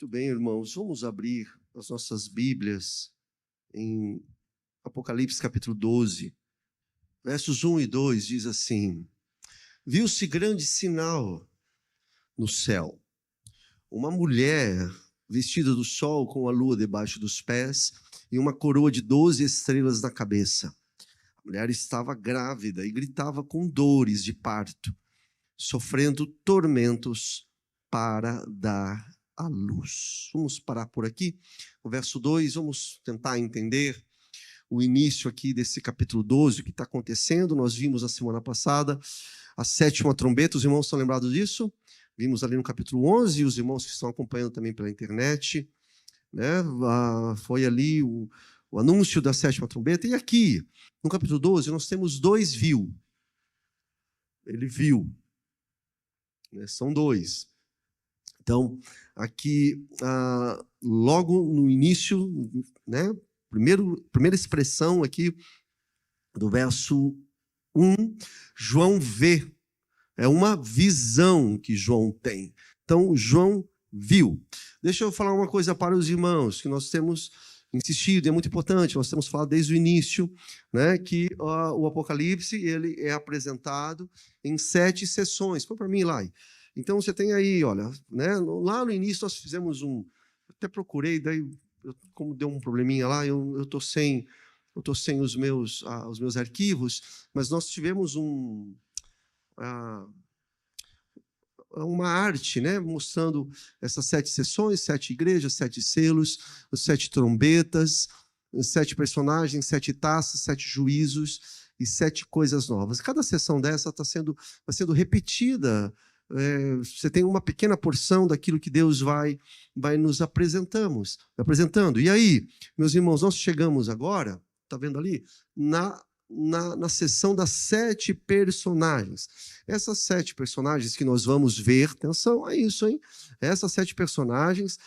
Muito bem, irmãos, vamos abrir as nossas Bíblias em Apocalipse capítulo 12, versos 1 e 2, diz assim: Viu-se grande sinal no céu, uma mulher vestida do sol com a lua debaixo dos pés e uma coroa de 12 estrelas na cabeça. A mulher estava grávida e gritava com dores de parto, sofrendo tormentos para dar à luz. Vamos parar por aqui, no verso 2, vamos tentar entender o início aqui desse capítulo 12, o que está acontecendo. Nós vimos na semana passada a 7ª trombeta, os irmãos estão lembrados disso? Vimos ali no capítulo 11, e os irmãos que estão acompanhando também pela internet, né? Foi ali o anúncio da 7ª trombeta, e aqui, no capítulo 12, nós temos dois viu. Ele viu, né? São dois. Então, aqui, logo no início, né, primeira expressão aqui do verso 1, João vê. É uma visão que João tem. Então, João viu. Deixa eu falar uma coisa para os irmãos, que nós temos insistido, é muito importante, nós temos falado desde o início, né, que o Apocalipse ele é apresentado em 7 sessões. Põe para mim lá. Então, você tem aí, olha, né, lá no início nós fizemos até procurei, daí, como deu um probleminha lá, eu estou sem os meus arquivos, mas nós tivemos uma arte, né, mostrando essas 7 sessões, 7 igrejas, 7 selos, os 7 trombetas, os 7 personagens, 7 taças, 7 juízos e 7 coisas novas. Cada sessão dessa vai sendo repetida. Você tem uma pequena porção daquilo que Deus vai nos apresentando. E aí, meus irmãos, nós chegamos agora, está vendo ali, na sessão das 7 personagens. Essas 7 personagens que nós vamos ver, atenção a isso, hein? Essas 7 personagens,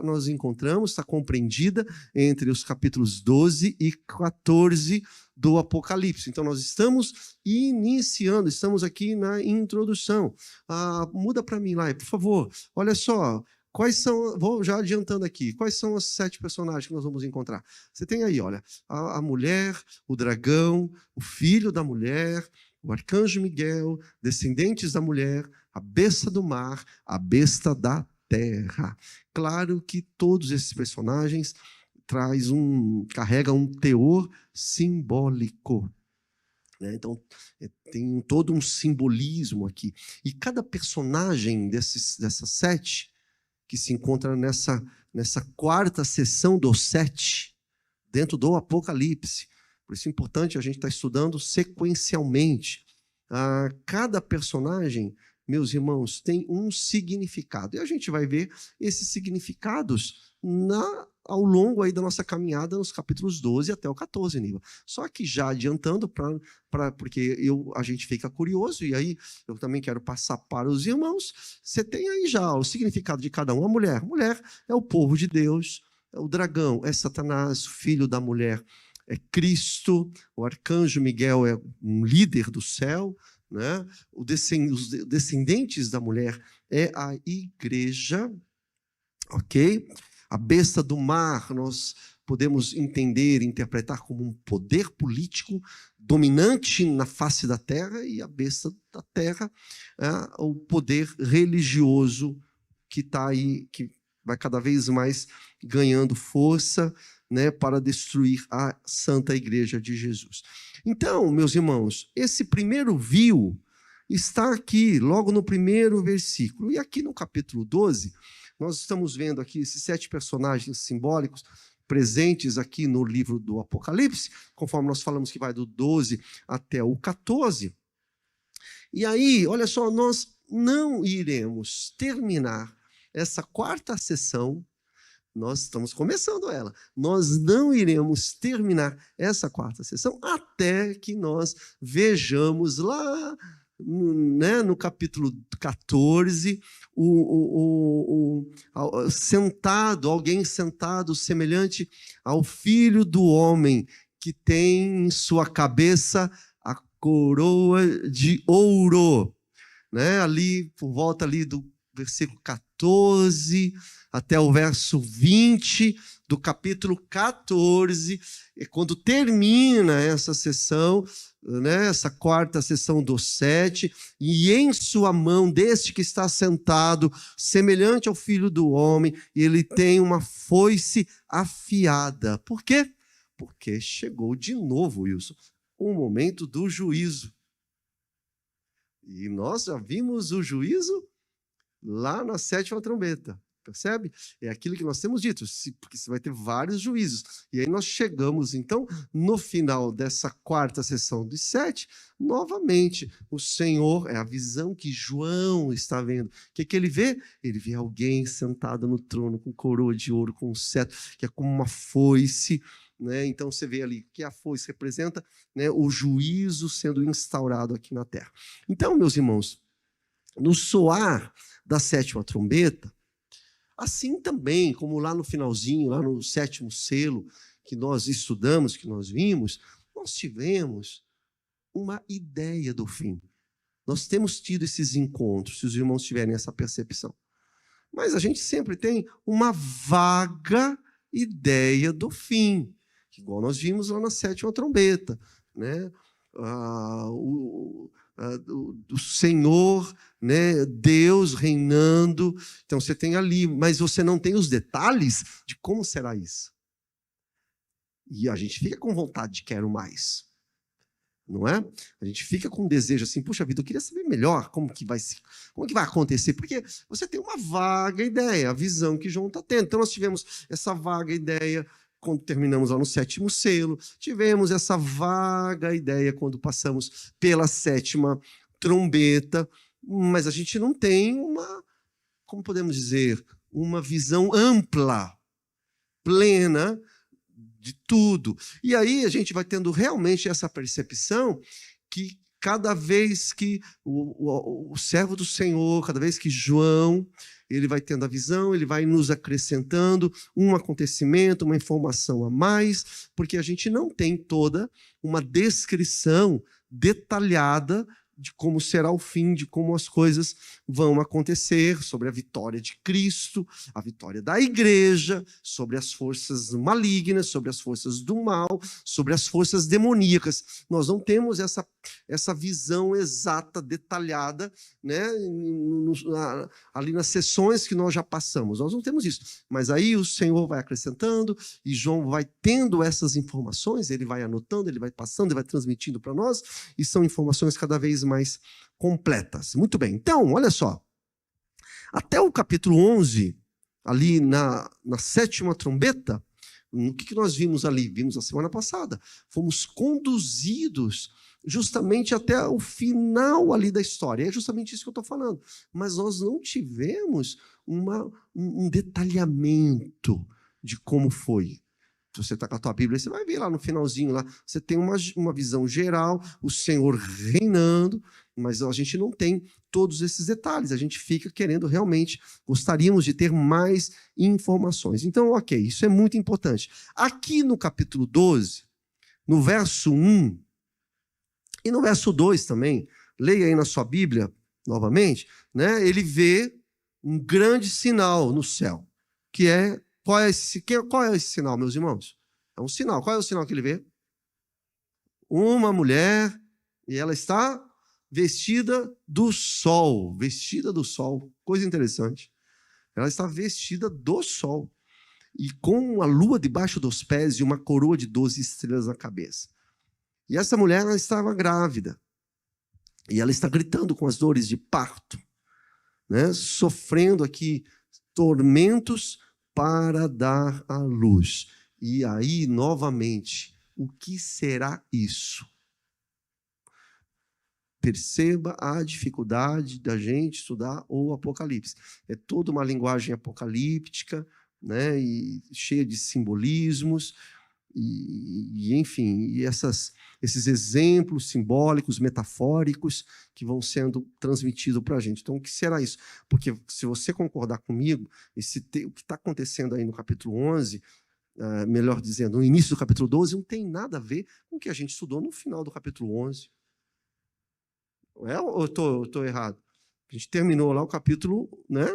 nós encontramos, está compreendida entre os capítulos 12 e 14 do Apocalipse. Então, nós estamos iniciando, estamos aqui na introdução. Muda para mim lá, por favor. Olha só, quais são, vou já adiantando aqui, quais são as 7 personagens que nós vamos encontrar? Você tem aí, olha, a mulher, o dragão, o filho da mulher, o arcanjo Miguel, descendentes da mulher, a besta do mar, a besta da terra. Claro que todos esses personagens carrega um teor simbólico, né? Então, tem todo um simbolismo aqui. E cada personagem dessas 7, que se encontra nessa 4ª sessão dos 7, dentro do Apocalipse. Por isso é importante a gente estar estudando sequencialmente. Cada personagem, meus irmãos, tem um significado. E a gente vai ver esses significados ao longo aí da nossa caminhada nos capítulos 12 até o 14, Niva. Só que já adiantando, porque a gente fica curioso, e aí eu também quero passar para os irmãos, você tem aí já o significado de cada um. A mulher é o povo de Deus, o dragão é Satanás, o filho da mulher é Cristo, o arcanjo Miguel é um líder do céu, né? Os descendentes da mulher é a igreja, ok? A besta do mar nós podemos entender, interpretar como um poder político dominante na face da terra, e a besta da terra é o poder religioso que está aí, que vai cada vez mais ganhando força, né, para destruir a Santa Igreja de Jesus. Então, meus irmãos, esse primeiro viu está aqui, logo no primeiro versículo. E aqui no capítulo 12, nós estamos vendo aqui esses 7 personagens simbólicos presentes aqui no livro do Apocalipse, conforme nós falamos que vai do 12 até o 14. E aí, olha só, nós não iremos terminar essa 4ª sessão. Nós estamos começando ela. Nós não iremos terminar essa 4ª sessão até que nós vejamos lá, né, no capítulo 14, alguém sentado semelhante ao Filho do Homem, que tem em sua cabeça a coroa de ouro, né? Ali por volta ali do versículo 14 até o verso 20 do capítulo 14, é quando termina essa sessão, né, essa quarta sessão dos 7, e em sua mão deste que está sentado, semelhante ao Filho do Homem, ele tem uma foice afiada. Por quê? Porque chegou de novo, Wilson, o momento do juízo. E nós já vimos o juízo lá na 7ª trombeta. Percebe? É aquilo que nós temos dito, porque você vai ter vários juízos. E aí nós chegamos, então, no final dessa quarta sessão dos 7, novamente, o Senhor, é a visão que João está vendo. O que ele vê? Ele vê alguém sentado no trono, com coroa de ouro, com um cetro, que é como uma foice, né? Então você vê ali que a foice representa, né, o juízo sendo instaurado aqui na terra. Então, meus irmãos, no soar da 7ª trombeta, assim também, como lá no finalzinho, lá no 7º selo, que nós estudamos, que nós vimos, nós tivemos uma ideia do fim. Nós temos tido esses encontros, se os irmãos tiverem essa percepção. Mas a gente sempre tem uma vaga ideia do fim, igual nós vimos lá na 7ª trombeta, né? Do Senhor, né, Deus reinando. Então você tem ali, mas você não tem os detalhes de como será isso. E a gente fica com vontade de quero mais, não é? A gente fica com um desejo assim, puxa vida, eu queria saber melhor como que vai acontecer, porque você tem uma vaga ideia, a visão que João está tendo. Então nós tivemos essa vaga ideia quando terminamos lá no 7º selo, tivemos essa vaga ideia quando passamos pela 7ª trombeta, mas a gente não tem uma, como podemos dizer, uma visão ampla, plena de tudo. E aí a gente vai tendo realmente essa percepção que cada vez que o servo do Senhor, cada vez que João, ele vai tendo a visão, ele vai nos acrescentando um acontecimento, uma informação a mais, porque a gente não tem toda uma descrição detalhada de como será o fim, de como as coisas vão acontecer, sobre a vitória de Cristo, a vitória da igreja, sobre as forças malignas, sobre as forças do mal, sobre as forças demoníacas. Nós não temos essa visão exata, detalhada, né, ali nas sessões que nós já passamos. Nós não temos isso. Mas aí o Senhor vai acrescentando e João vai tendo essas informações, ele vai anotando, ele vai passando, ele vai transmitindo para nós, e são informações cada vez mais completas. Muito bem. Então, olha só. Até o capítulo 11, ali na 7ª trombeta, o que nós vimos ali? Vimos a semana passada. Fomos conduzidos justamente até o final ali da história. É justamente isso que eu estou falando. Mas nós não tivemos um detalhamento de como foi. Se você está com a tua Bíblia, você vai ver lá no finalzinho, lá, você tem uma visão geral, o Senhor reinando, mas a gente não tem todos esses detalhes. A gente fica querendo realmente, gostaríamos de ter mais informações. Então, ok, isso é muito importante. Aqui no capítulo 12, no verso 1 e no verso 2 também, leia aí na sua Bíblia novamente, né? Ele vê um grande sinal no céu, que é... Qual é esse sinal, meus irmãos? É um sinal. Qual é o sinal que ele vê? Uma mulher, e ela está vestida do sol. Vestida do sol. Coisa interessante. Ela está vestida do sol. E com a lua debaixo dos pés e uma coroa de 12 estrelas na cabeça. E essa mulher, ela estava grávida. E ela está gritando com as dores de parto, né? Sofrendo aqui tormentos para dar à luz. E aí, novamente, o que será isso? Perceba a dificuldade da gente estudar o Apocalipse. É toda uma linguagem apocalíptica, né, e cheia de simbolismos, enfim, e esses exemplos simbólicos, metafóricos, que vão sendo transmitidos para a gente. Então, o que será isso? Porque, se você concordar comigo, o que está acontecendo aí no capítulo 11, melhor dizendo, no início do capítulo 12, não tem nada a ver com o que a gente estudou no final do capítulo 11. Ou eu estou errado? A gente terminou lá o capítulo, né,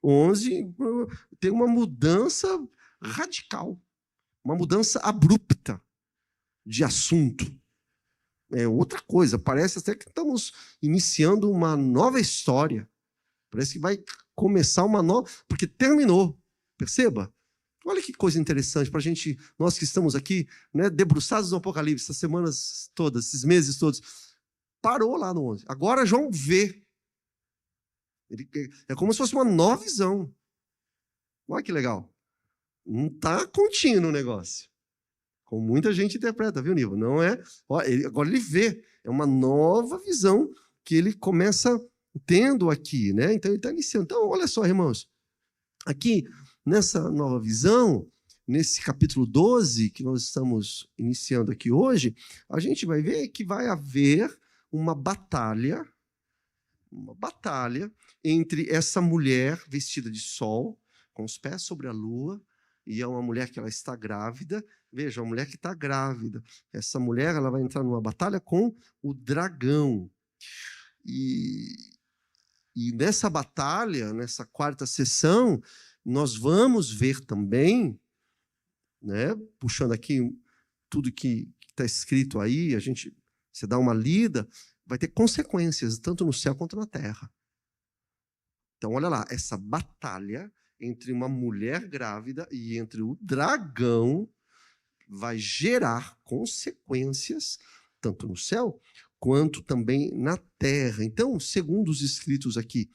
11, tem uma mudança radical, uma mudança abrupta de assunto. É outra coisa, parece até que estamos iniciando uma nova história. Parece que vai começar uma nova, porque terminou, perceba? Olha que coisa interessante para a gente, nós que estamos aqui, né, debruçados no Apocalipse, essas semanas todas, esses meses todos, parou lá no 11. Agora João vê. É como se fosse uma nova visão. Olha que legal. Não está contínuo o negócio. Como muita gente interpreta, viu, Nivo? Não é. Agora ele vê. É uma nova visão que ele começa tendo aqui, né? Então ele está iniciando. Então, olha só, irmãos. Aqui, nessa nova visão, nesse capítulo 12, que nós estamos iniciando aqui hoje, a gente vai ver que vai haver uma batalha entre essa mulher vestida de sol, com os pés sobre a lua, e é uma mulher que ela está grávida. Veja, uma mulher que está grávida. Essa mulher ela vai entrar numa batalha com o dragão. E nessa batalha, nessa quarta sessão, nós vamos ver também, né, puxando aqui tudo que está escrito aí, você dá uma lida, vai ter consequências, tanto no céu quanto na terra. Então, olha lá, essa batalha entre uma mulher grávida e entre o dragão vai gerar consequências, tanto no céu quanto também na terra. Então, segundo os escritos aqui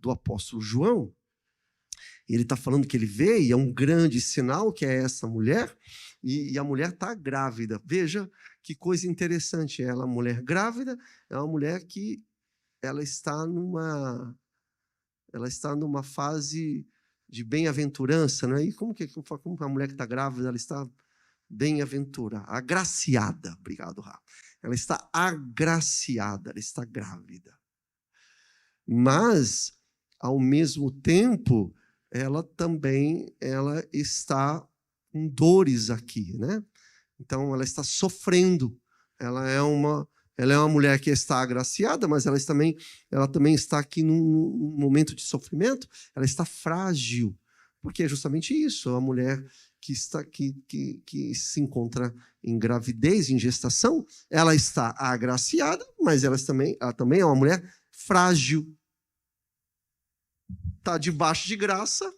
do apóstolo João, ele está falando que ele vê, e é um grande sinal que é essa mulher, e a mulher está grávida. Veja que coisa interessante, ela é uma mulher grávida, é uma mulher que ela está numa fase de bem-aventurança, né? E como a mulher que está grávida, ela está bem-aventurada, agraciada, obrigado, Rafa. Ela está agraciada, ela está grávida. Mas, ao mesmo tempo, ela está com dores aqui, né? Então, ela está sofrendo. Ela é uma mulher que está agraciada, mas ela também está aqui num momento de sofrimento. Ela está frágil, porque é justamente isso. É uma mulher que se encontra em gravidez, em gestação. Ela está agraciada, mas ela também é uma mulher frágil. Está debaixo de graça.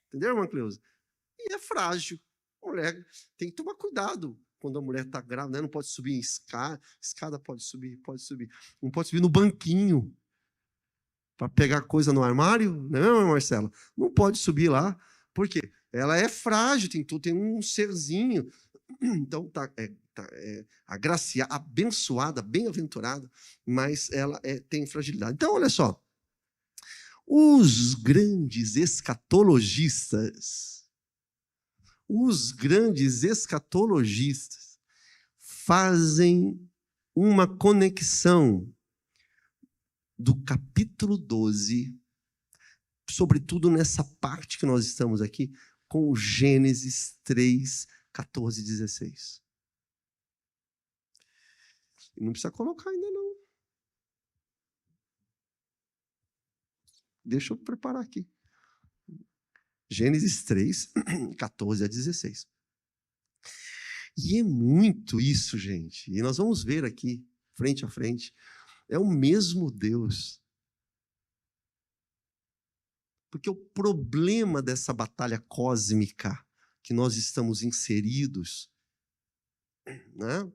Entendeu, irmã Cleusa? E é frágil. A mulher tem que tomar cuidado quando a mulher está grávida, né? Não pode subir em escada pode subir. Não pode subir no banquinho para pegar coisa no armário, não é, Marcela? Não pode subir lá. Por quê? Ela é frágil, tem um serzinho. Então, agraciada, abençoada, bem-aventurada, mas ela tem fragilidade. Então, olha só. Os grandes escatologistas fazem uma conexão do capítulo 12, sobretudo nessa parte que nós estamos aqui, com Gênesis 3, 14 e 16. Não precisa colocar ainda, não. Deixa eu preparar aqui. Gênesis 3, 14 a 16. E é muito isso, gente. E nós vamos ver aqui, frente a frente. É o mesmo Deus. Porque o problema dessa batalha cósmica que nós estamos inseridos, né?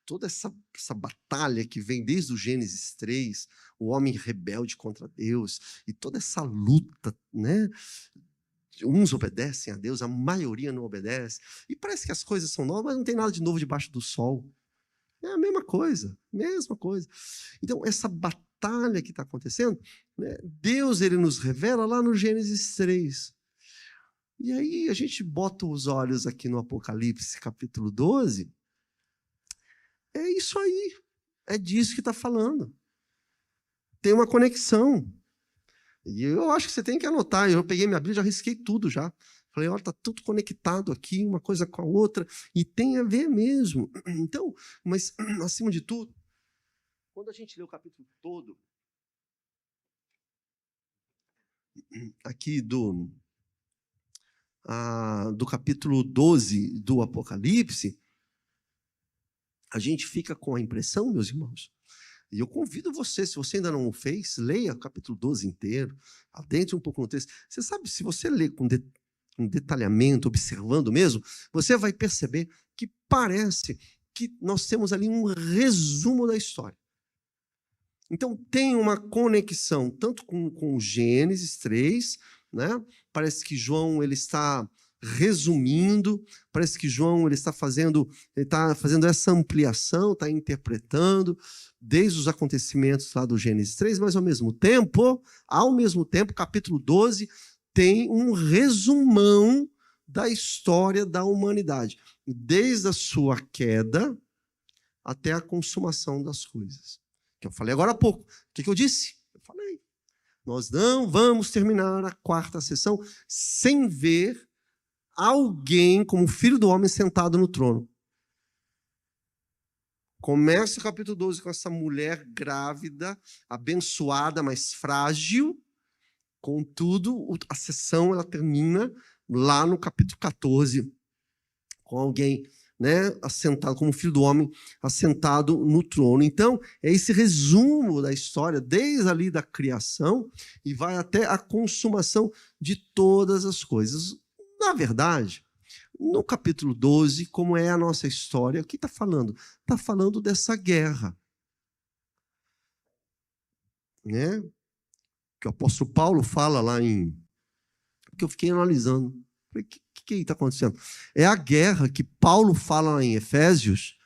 Toda essa batalha que vem desde o Gênesis 3, o homem rebelde contra Deus, e toda essa luta, né? Uns obedecem a Deus, a maioria não obedece, e parece que as coisas são novas, mas não tem nada de novo debaixo do sol. É a mesma coisa. Então, essa batalha que está acontecendo, né, Deus ele nos revela lá no Gênesis 3. E aí a gente bota os olhos aqui no Apocalipse, capítulo 12, é isso aí, é disso que está falando. Tem uma conexão. E eu acho que você tem que anotar. Eu peguei minha Bíblia, já risquei tudo já. Falei, olha, está tudo conectado aqui, uma coisa com a outra, e tem a ver mesmo. Então, mas, acima de tudo, quando a gente lê o capítulo todo, aqui do capítulo 12 do Apocalipse, a gente fica com a impressão, meus irmãos, e eu convido você, se você ainda não o fez, leia o capítulo 12 inteiro, adentre um pouco no texto. Você sabe, se você ler com detalhamento, observando mesmo, você vai perceber que parece que nós temos ali um resumo da história. Então, tem uma conexão tanto com Gênesis 3, né? Parece que João ele está resumindo, parece que João ele está fazendo essa ampliação, está interpretando desde os acontecimentos lá do Gênesis 3, mas ao mesmo tempo, capítulo 12 tem um resumão da história da humanidade, desde a sua queda até a consumação das coisas. Que eu falei agora há pouco. O que eu disse? Eu falei. Nós não vamos terminar a quarta sessão sem ver alguém como Filho do Homem sentado no trono. Começa o capítulo 12 com essa mulher grávida, abençoada, mas frágil. Contudo, a sessão ela termina lá no capítulo 14, com alguém, né, assentado, como Filho do Homem, assentado no trono. Então, é esse resumo da história, desde ali da criação, e vai até a consumação de todas as coisas. Na verdade, no capítulo 12, como é a nossa história, o que está falando? Está falando dessa guerra, né? Que o apóstolo Paulo fala lá porque eu fiquei analisando. Falei, o que está acontecendo? É a guerra que Paulo fala lá em Efésios,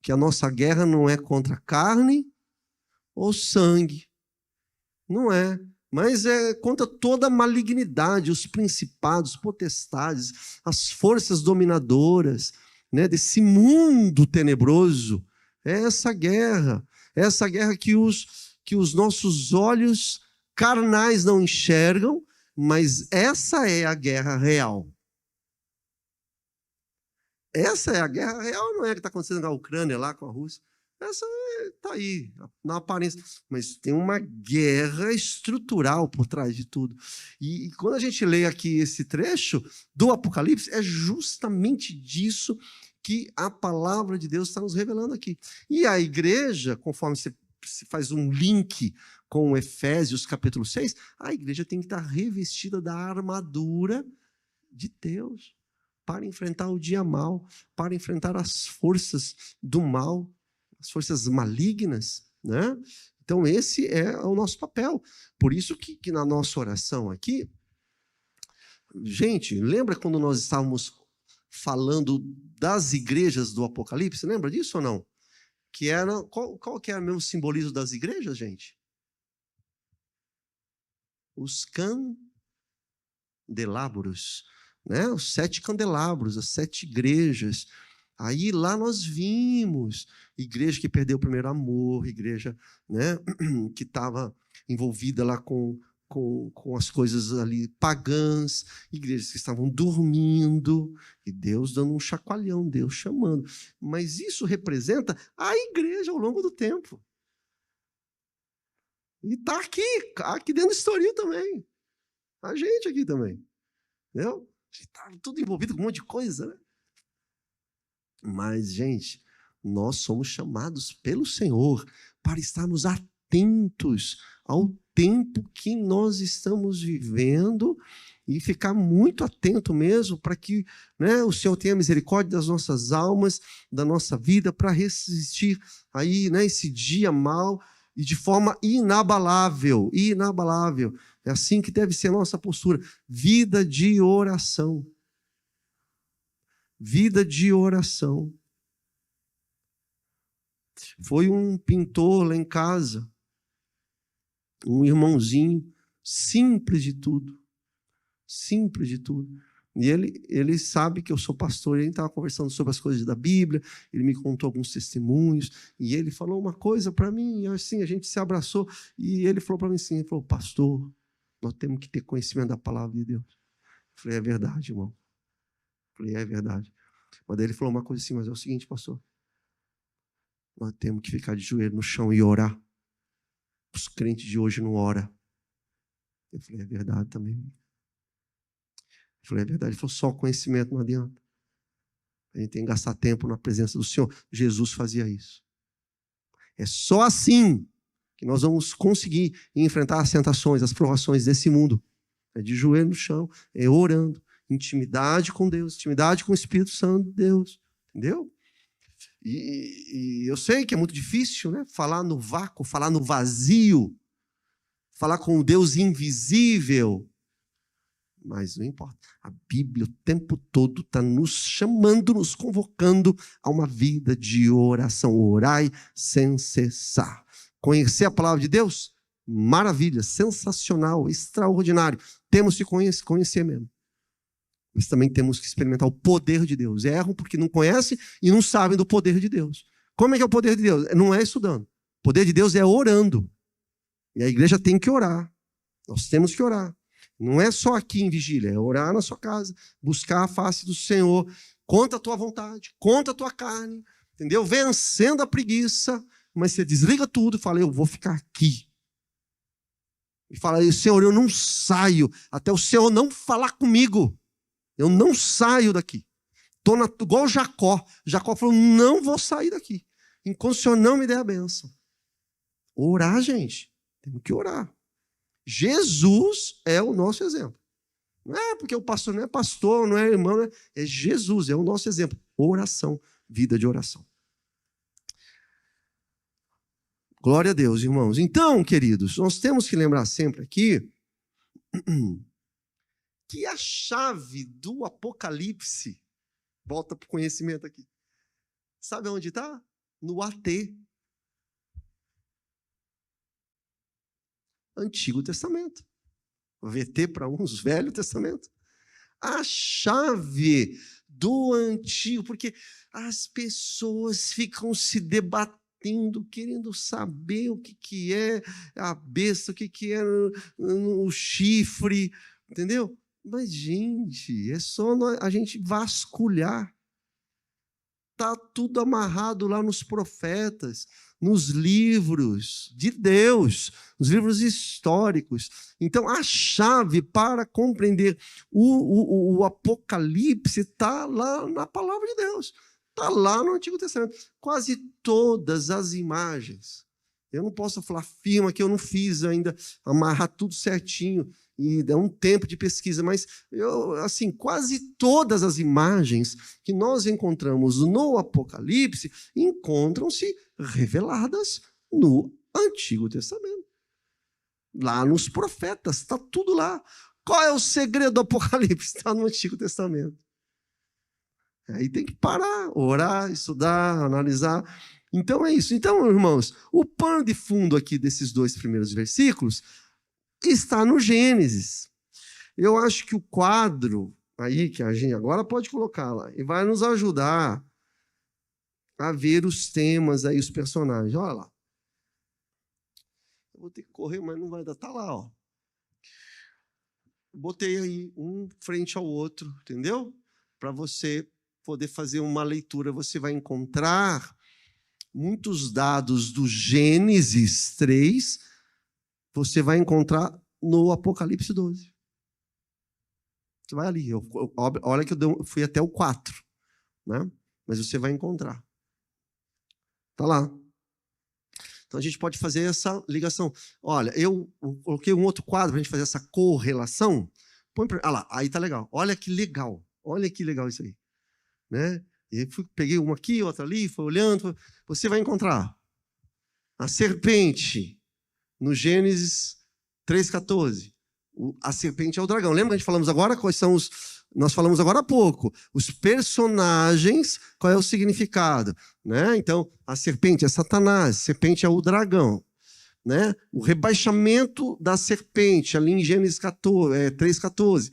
que a nossa guerra não é contra carne ou sangue. Não é. Mas é contra toda a malignidade, os principados, potestades, as forças dominadoras, né, desse mundo tenebroso. É essa guerra que os nossos olhos carnais não enxergam, mas essa é a guerra real. Essa é a guerra real, não é a que está acontecendo na Ucrânia, lá com a Rússia. Essa está aí, na aparência. Mas tem uma guerra estrutural por trás de tudo. E quando a gente lê aqui esse trecho do Apocalipse, é justamente disso que a palavra de Deus está nos revelando aqui. E a igreja, conforme se faz um link com Efésios capítulo 6, a igreja tem que estar revestida da armadura de Deus para enfrentar o dia mal, para enfrentar as forças do mal, as forças malignas, né? Então, esse é o nosso papel. Por isso que na nossa oração aqui, gente, lembra quando nós estávamos falando das igrejas do Apocalipse? Lembra disso ou não? Que era, qual que era o mesmo simbolismo das igrejas, gente? Os candelabros, né? Os 7 candelabros, as 7 igrejas. Aí lá nós vimos igreja que perdeu o primeiro amor, igreja, né, que estava envolvida lá com as coisas ali pagãs, igrejas que estavam dormindo, e Deus dando um chacoalhão, Deus chamando. Mas isso representa a igreja ao longo do tempo. E está aqui dentro do Estoril também. A gente aqui também. Entendeu? Está tudo envolvido com um monte de coisa, né? Mas, gente, nós somos chamados pelo Senhor para estarmos atentos ao tempo que nós estamos vivendo e ficar muito atento mesmo para que, né, o Senhor tenha misericórdia das nossas almas, da nossa vida, para resistir aí, né, esse dia mal e de forma inabalável, inabalável. É assim que deve ser a nossa postura. Vida de oração. Vida de oração. Foi um pintor lá em casa, um irmãozinho, simples de tudo. Simples de tudo. E ele sabe que eu sou pastor, ele estava conversando sobre as coisas da Bíblia, ele me contou alguns testemunhos, e ele falou uma coisa para mim, e assim, a gente se abraçou, e ele falou para mim assim, ele falou, pastor, nós temos que ter conhecimento da palavra de Deus. Eu falei, é verdade, irmão. Eu falei, é verdade. Mas daí ele falou uma coisa assim, mas é o seguinte, pastor, Nós temos que ficar de joelho no chão e orar. Os crentes de hoje não oram. Eu falei, é verdade também. Eu falei, é verdade. Ele falou, só conhecimento não adianta. A gente tem que gastar tempo na presença do Senhor. Jesus fazia isso. É só assim que nós vamos conseguir enfrentar as tentações, as provações desse mundo. É de joelho no chão, é orando. Intimidade com Deus, intimidade com o Espírito Santo de Deus. Entendeu? E eu sei que é muito difícil, né? Falar no vácuo, falar no vazio, falar com o Deus invisível. Mas não importa. A Bíblia o tempo todo está nos chamando, nos convocando a uma vida de oração. Orai sem cessar. Conhecer a palavra de Deus? Maravilha, sensacional, extraordinário. Temos que conhecer mesmo. Mas também temos que experimentar o poder de Deus. Erram porque não conhecem e não sabem do poder de Deus. Como é que é o poder de Deus? Não é estudando. O poder de Deus é orando. E a igreja tem que orar. Nós temos que orar. Não é só aqui em vigília, é orar na sua casa, buscar a face do Senhor, contra a tua vontade, contra a tua carne, entendeu? Vencendo a preguiça, mas você desliga tudo e fala, eu vou ficar aqui. E fala, Senhor, eu não saio, até o Senhor não falar comigo. Eu não saio daqui. Estou igual Jacó. Jacó falou, não vou sair daqui, enquanto o Senhor não me der a bênção. Orar, gente, temos que orar. Jesus é o nosso exemplo. Não é porque o pastor não é pastor, não é irmão, não é, é Jesus, é o nosso exemplo. Oração, vida de oração. Glória a Deus, irmãos. Então, queridos, nós temos que lembrar sempre aqui que a chave do Apocalipse, volta para o conhecimento aqui, sabe onde está? No AT. Antigo Testamento. VT para uns, Velho Testamento. A chave do Antigo, porque as pessoas ficam se debatendo, querendo saber o que é a besta, o que é o chifre, entendeu? Mas, gente, é só a gente vasculhar. Está tudo amarrado lá nos profetas, nos livros de Deus, nos livros históricos. Então, a chave para compreender o Apocalipse está lá na palavra de Deus. Está lá no Antigo Testamento. Quase todas as imagens. Eu não posso falar, afirma que eu não fiz ainda, amarrar tudo certinho, e dá um tempo de pesquisa, mas assim, quase todas as imagens que nós encontramos no Apocalipse encontram-se reveladas no Antigo Testamento. Lá nos profetas, está tudo lá. Qual é o segredo do Apocalipse? Está no Antigo Testamento. Aí tem que parar, orar, estudar, analisar. Então é isso. Então, irmãos, o pano de fundo aqui desses dois primeiros versículos está no Gênesis. Eu acho que o quadro aí, que a gente agora pode colocar lá, e vai nos ajudar a ver os temas aí, os personagens. Olha lá. Eu vou ter que correr, mas não vai dar. Está lá, ó. Botei aí um frente ao outro, entendeu? Para você poder fazer uma leitura. Você vai encontrar muitos dados do Gênesis 3, você vai encontrar no Apocalipse 12. Você vai ali. Olha que eu fui até o 4, né? Mas você vai encontrar. Está lá. Então a gente pode fazer essa ligação. Olha, eu coloquei um outro quadro para a gente fazer essa correlação. Olha lá, aí está legal. Olha que legal. Olha que legal isso aí. Né? E peguei uma aqui, outra ali, fui olhando. Você vai encontrar a serpente no Gênesis 3,14. A serpente é o dragão. Lembra que a gente falamos agora? Quais são os... Nós falamos agora há pouco. Os personagens, qual é o significado? Né? Então, a serpente é Satanás, a serpente é o dragão. Né? O rebaixamento da serpente, ali em Gênesis 3,14.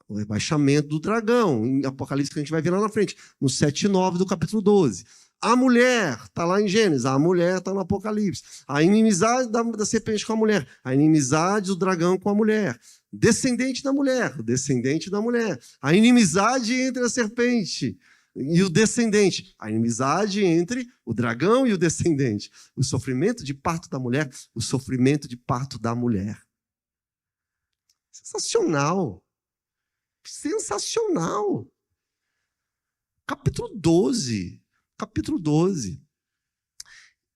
O rebaixamento do dragão, em Apocalipse, que a gente vai ver lá na frente, no 7,9 do capítulo 12. A mulher, está lá em Gênesis, a mulher está no Apocalipse. A inimizade da serpente com a mulher, a inimizade do dragão com a mulher. Descendente da mulher, o descendente da mulher. A inimizade entre a serpente, E o descendente, a inimizade entre o dragão e o descendente. O sofrimento de parto da mulher, o sofrimento de parto da mulher. Sensacional. Sensacional. Capítulo 12. Capítulo 12.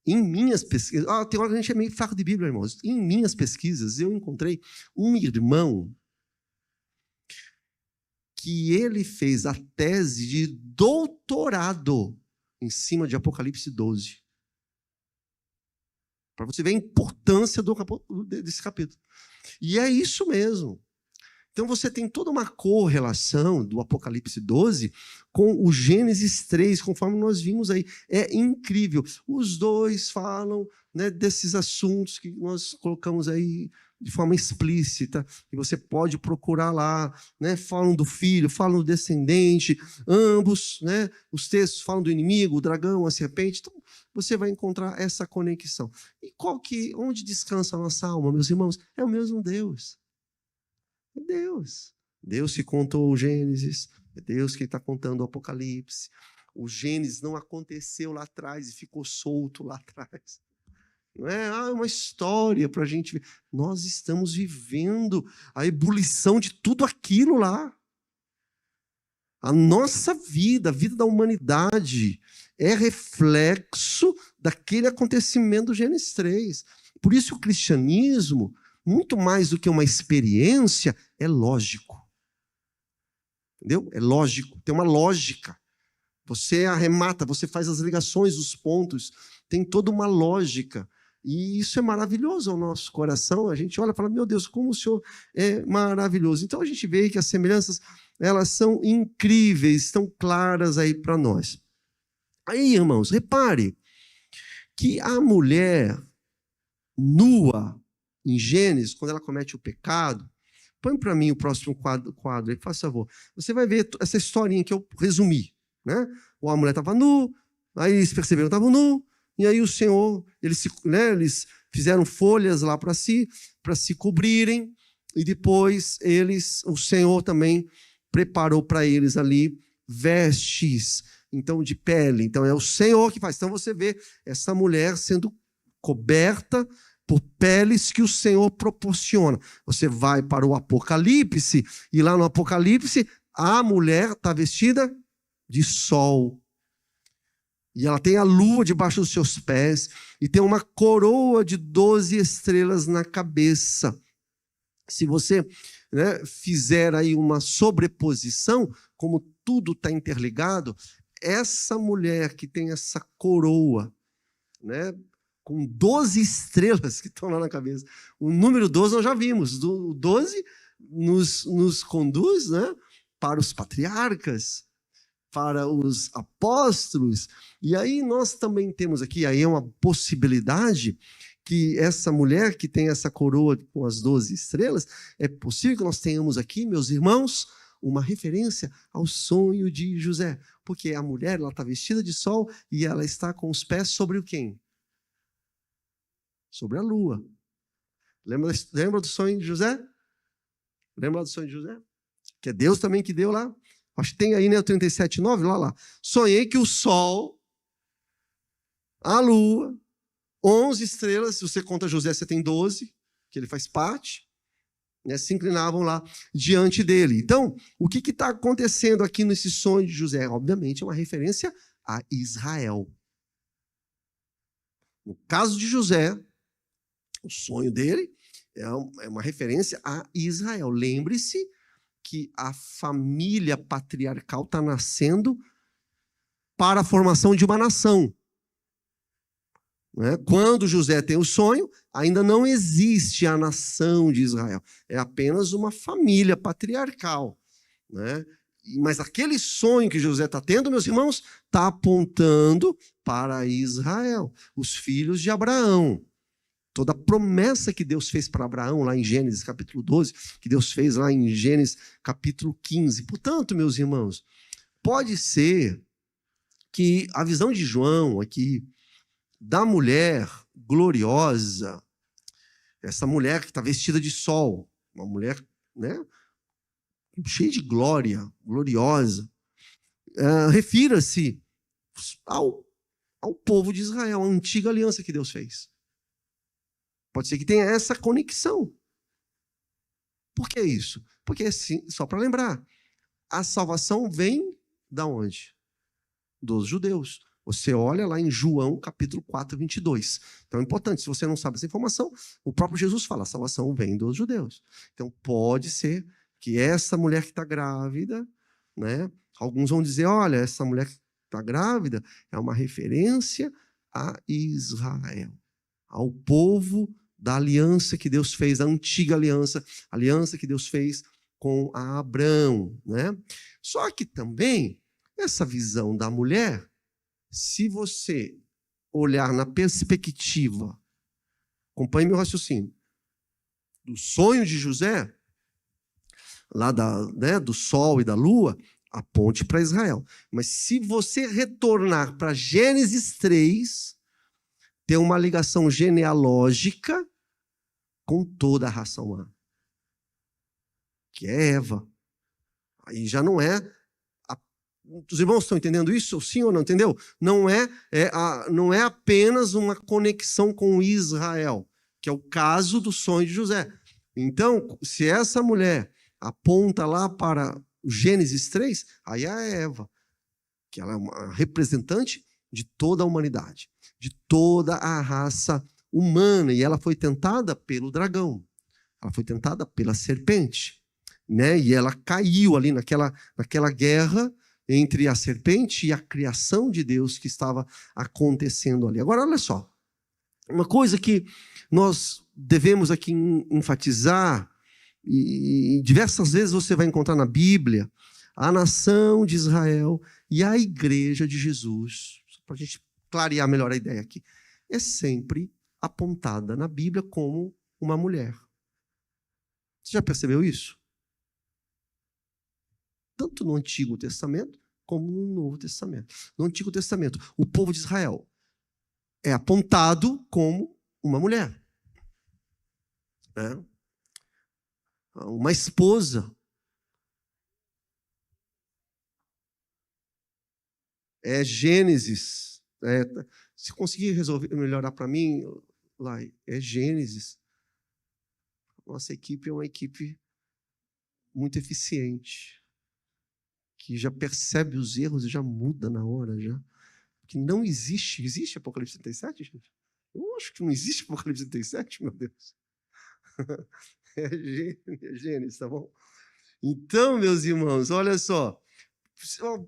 Em minhas pesquisas... tem hora que a gente é meio fraco de Bíblia, irmãos. Em minhas pesquisas, eu encontrei um irmão que ele fez a tese de doutorado em cima de Apocalipse 12. Para você ver a importância desse capítulo. E é isso mesmo. Então você tem toda uma correlação do Apocalipse 12 com o Gênesis 3, conforme nós vimos aí. É incrível. Os dois falam, né, desses assuntos que nós colocamos aí de forma explícita, e você pode procurar lá, né? Falam do filho, falam do descendente, ambos, né? Os textos falam do inimigo, o dragão, a serpente. Então, você vai encontrar essa conexão. E onde descansa a nossa alma, meus irmãos? É o mesmo Deus. É Deus. Deus que contou o Gênesis, é Deus que está contando o Apocalipse. O Gênesis não aconteceu lá atrás e ficou solto lá atrás. Não é uma história para a gente ver. Nós estamos vivendo a ebulição de tudo aquilo lá. A nossa vida, a vida da humanidade, é reflexo daquele acontecimento do Gênesis 3. Por isso o cristianismo, muito mais do que uma experiência, é lógico. Entendeu? É lógico, tem uma lógica. Você arremata, você faz as ligações, os pontos, tem toda uma lógica. E isso é maravilhoso ao nosso coração. A gente olha e fala, meu Deus, como o Senhor é maravilhoso. Então a gente vê que as semelhanças, elas são incríveis, estão claras aí para nós. Aí, irmãos, repare que a mulher nua, em Gênesis, quando ela comete o pecado, põe para mim o próximo quadro aí, faz favor. Você vai ver essa historinha que eu resumi, né? A mulher estava nua, aí eles perceberam que estavam nus, e aí o Senhor, eles fizeram folhas lá para se cobrirem, e depois o Senhor também preparou para eles ali vestes, então de pele. Então é o Senhor que faz. Então você vê essa mulher sendo coberta por peles que o Senhor proporciona. Você vai para o Apocalipse, e lá no Apocalipse, a mulher está vestida de sol. E ela tem a lua debaixo dos seus pés, e tem uma coroa de 12 estrelas na cabeça. Se você, né, fizer aí uma sobreposição, como tudo está interligado, essa mulher que tem essa coroa, né, com 12 estrelas que estão lá na cabeça. O número 12 nós já vimos. O 12 nos conduz, né, para os patriarcas, para os apóstolos. E aí nós também temos aqui, aí é uma possibilidade que essa mulher que tem essa coroa com as 12 estrelas, é possível que nós tenhamos aqui, meus irmãos, uma referência ao sonho de José. Porque a mulher, ela está vestida de sol e ela está com os pés sobre o quem? Sobre a lua. Lembra do sonho de José? Lembra do sonho de José? Que é Deus também que deu lá. Acho que tem aí, né, o 37,9, lá. Sonhei que o sol, a lua, 11 estrelas, se você conta José, você tem 12, que ele faz parte, né, se inclinavam lá diante dele. Então, o que está acontecendo aqui nesse sonho de José? Obviamente é uma referência a Israel. No caso de José, o sonho dele é uma referência a Israel. Lembre-se que a família patriarcal está nascendo para a formação de uma nação. Né? Quando José tem o sonho, ainda não existe a nação de Israel. É apenas uma família patriarcal. Né? Mas aquele sonho que José está tendo, meus irmãos, está apontando para Israel, os filhos de Abraão. Toda a promessa que Deus fez para Abraão, lá em Gênesis capítulo 12, que Deus fez lá em Gênesis capítulo 15. Portanto, meus irmãos, pode ser que a visão de João aqui, da mulher gloriosa, essa mulher que está vestida de sol, uma mulher, né, cheia de glória, gloriosa, refira-se ao povo de Israel, a antiga aliança que Deus fez. Pode ser que tenha essa conexão. Por que isso? Porque, assim, só para lembrar, a salvação vem da onde? Dos judeus. Você olha lá em João, capítulo 4, 22. Então é importante, se você não sabe essa informação, o próprio Jesus fala, a salvação vem dos judeus. Então pode ser que essa mulher que está grávida, né? Alguns vão dizer, olha, essa mulher que está grávida é uma referência a Israel, ao povo da aliança que Deus fez, a antiga aliança, a aliança que Deus fez com Abraão, né? Só que também, essa visão da mulher, se você olhar na perspectiva, acompanhe meu raciocínio, do sonho de José, lá do sol e da lua, aponte para Israel. Mas se você retornar para Gênesis 3, tem uma ligação genealógica com toda a raça humana, que é Eva. Aí já não é... Os irmãos estão entendendo isso? Sim ou não? Entendeu? Não é apenas uma conexão com Israel, que é o caso do sonho de José. Então, se essa mulher aponta lá para Gênesis 3, aí é a Eva, que ela é uma representante de toda a humanidade, de toda a raça humana, e ela foi tentada pelo dragão, ela foi tentada pela serpente, né? E ela caiu ali naquela guerra entre a serpente e a criação de Deus que estava acontecendo ali. Agora, olha só, uma coisa que nós devemos aqui enfatizar, e diversas vezes você vai encontrar na Bíblia, a nação de Israel e a igreja de Jesus, só para a gente clarear melhor a ideia aqui, é sempre apontada na Bíblia como uma mulher. Você já percebeu isso? Tanto no Antigo Testamento como no Novo Testamento. No Antigo Testamento, o povo de Israel é apontado como uma mulher, né? Uma esposa. É Gênesis. Se conseguir melhorar para mim, lá, é Gênesis. Nossa equipe é uma equipe muito eficiente, que já percebe os erros e já muda na hora, já. Que não existe. Existe Apocalipse 37, gente? Eu acho que não existe Apocalipse 37, meu Deus. É Gênesis, tá bom? Então, meus irmãos, olha só.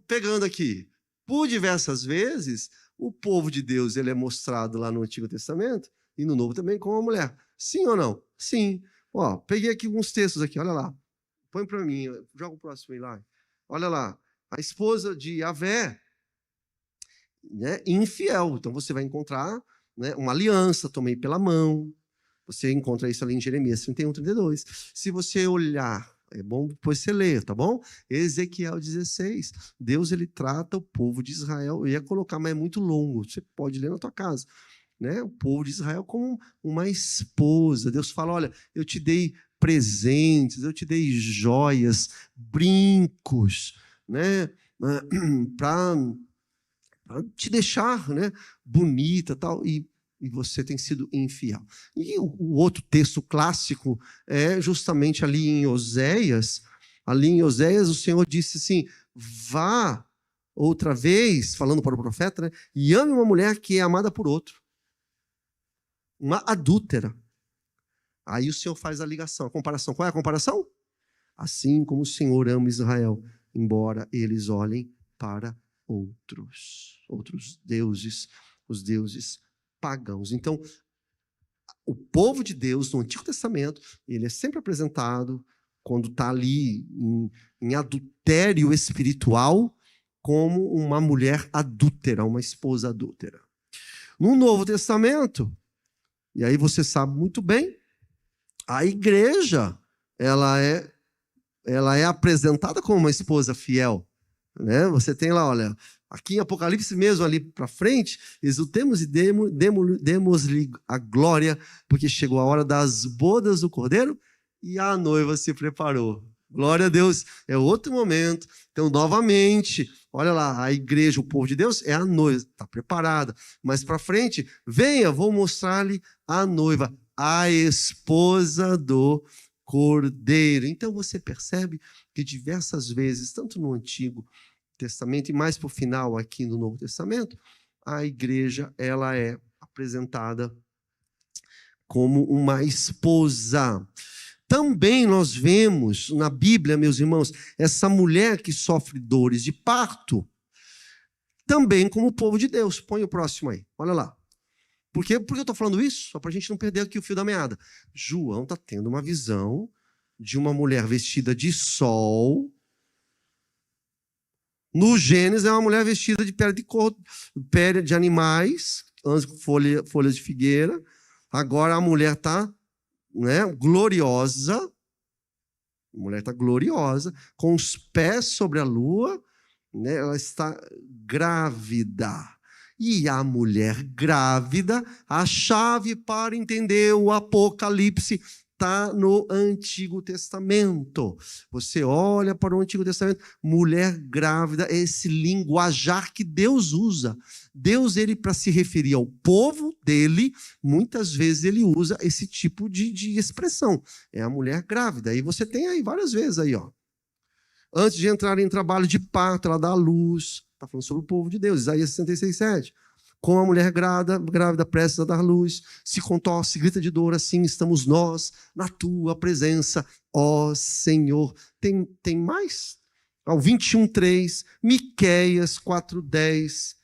Pegando aqui, por diversas vezes, o povo de Deus ele é mostrado lá no Antigo Testamento e no Novo também como uma mulher. Sim ou não? Sim. Ó, peguei aqui alguns textos aqui, olha lá. Põe para mim, joga o próximo aí lá. Olha lá, a esposa de Yahvé, né, infiel. Então você vai encontrar, né, uma aliança, tomei pela mão. Você encontra isso ali em Jeremias 31, 32. Se você olhar, é bom depois você ler, tá bom? Ezequiel 16. Deus ele trata o povo de Israel. Eu ia colocar, mas é muito longo. Você pode ler na tua casa. Né? O povo de Israel como uma esposa. Deus fala, olha, eu te dei presentes, eu te dei joias, brincos, né? Para te deixar, né, bonita tal, e você tem sido infiel. E o outro texto clássico é justamente ali em Oséias. Ali em Oséias o Senhor disse assim, vá outra vez, falando para o profeta, né, e ame uma mulher que é amada por outro. Uma adúltera. Aí o Senhor faz a ligação, a comparação. Qual é a comparação? Assim como o Senhor ama Israel, embora eles olhem para outros deuses, os deuses pagãos. Então, o povo de Deus no Antigo Testamento, ele é sempre apresentado, quando está ali em adultério espiritual, como uma mulher adúltera, uma esposa adúltera. No Novo Testamento, e aí você sabe muito bem, a igreja ela é apresentada como uma esposa fiel, né? Você tem lá, olha, aqui em Apocalipse mesmo, ali para frente, exultemos e demos-lhe a glória, porque chegou a hora das bodas do Cordeiro e a noiva se preparou. Glória a Deus, é outro momento. Então, novamente, olha lá, a igreja, o povo de Deus, é a noiva, está preparada. Mas para frente, venha, vou mostrar-lhe a noiva, a esposa do Cordeiro. Então, você percebe que diversas vezes, tanto no Antigo Testamento e mais para o final aqui no Novo Testamento, a igreja ela é apresentada como uma esposa. Também nós vemos na Bíblia, meus irmãos, essa mulher que sofre dores de parto, também como o povo de Deus. Põe o próximo aí, olha lá. Por que eu estou falando isso? Só para a gente não perder aqui o fio da meada. João está tendo uma visão de uma mulher vestida de sol. No Gênesis é uma mulher vestida de pele de animais, antes com folhas de figueira. Agora a mulher está gloriosa, a mulher está gloriosa, com os pés sobre a lua, né? Ela está grávida. E a mulher grávida, a chave para entender o Apocalipse está no Antigo Testamento. Você olha para o Antigo Testamento, mulher grávida, é esse linguajar que Deus usa. Deus, ele para se referir ao povo dele, muitas vezes ele usa esse tipo de expressão. É a mulher grávida. E você tem aí várias vezes aí, ó. Antes de entrar em trabalho de parto, ela dá à luz. Está falando sobre o povo de Deus, Isaías 66:7. Com a mulher grávida prestes a dar luz, se contorce, grita de dor, assim estamos nós, na tua presença, ó Senhor. Tem mais? Ao 21:3, Miqueias 4:10,